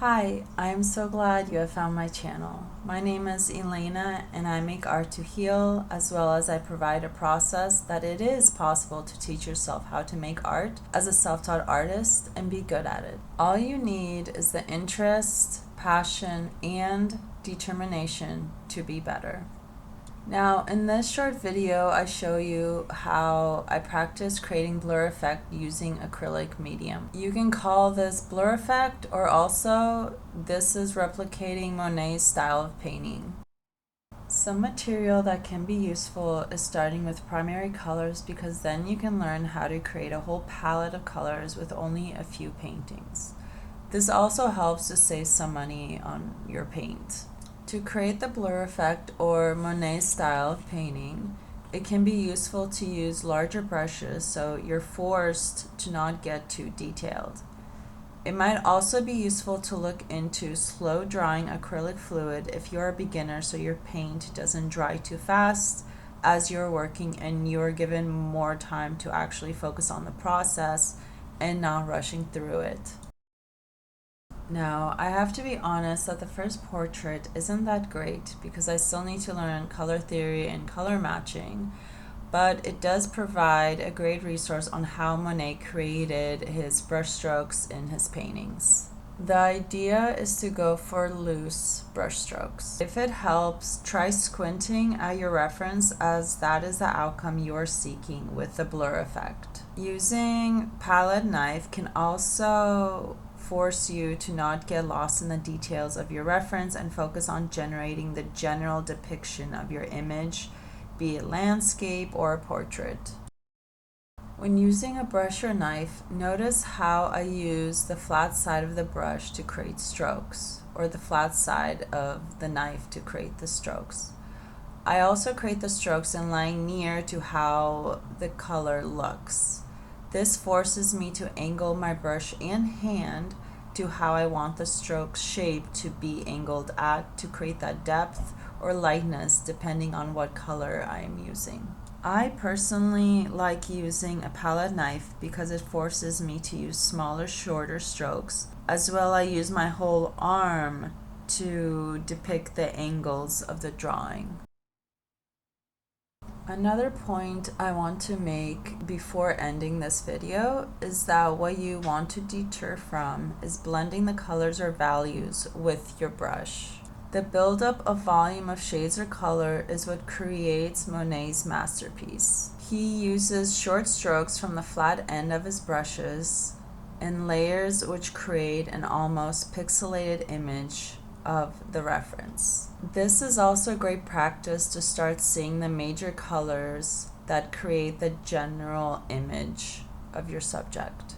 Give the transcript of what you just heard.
Hi, I am so glad you have found my channel. My name is Elena and I make art to heal, as well as I provide a process that it is possible to teach yourself how to make art as a self-taught artist and be good at it. All you need is the interest, passion, and determination to be better. Now, in this short video, I show you how I practice creating blur effect using acrylic medium. You can call this blur effect, or also this is replicating Monet's style of painting. Some material that can be useful is starting with primary colors, because then you can learn how to create a whole palette of colors with only a few paintings. This also helps to save some money on your paint. To create the blur effect or Monet style of painting, it can be useful to use larger brushes so you're forced to not get too detailed. It might also be useful to look into slow drying acrylic fluid if you're a beginner, so your paint doesn't dry too fast as you're working and you're given more time to actually focus on the process and not rushing through it. Now, I have to be honest that the first portrait isn't that great because I still need to learn color theory and color matching, but it does provide a great resource on how Monet created his brushstrokes in his paintings. The idea is to go for loose brushstrokes. If it helps, try squinting at your reference, as that is the outcome you're seeking with the blur effect. Using palette knife can also force you to not get lost in the details of your reference and focus on generating the general depiction of your image, be it landscape or a portrait. When using a brush or knife, notice how I use the flat side of the brush to create strokes, or the flat side of the knife to create the strokes. I also create the strokes in line near to how the color looks. This forces me to angle my brush and hand to how I want the stroke shape to be angled at to create that depth or lightness depending on what color I am using. I personally like using a palette knife because it forces me to use smaller, shorter strokes. As well, I use my whole arm to depict the angles of the drawing. Another point I want to make before ending this video is that what you want to deter from is blending the colors or values with your brush. The buildup of volume of shades or color is what creates Monet's masterpiece. He uses short strokes from the flat end of his brushes in layers which create an almost pixelated image of the reference. This is also great practice to start seeing the major colors that create the general image of your subject.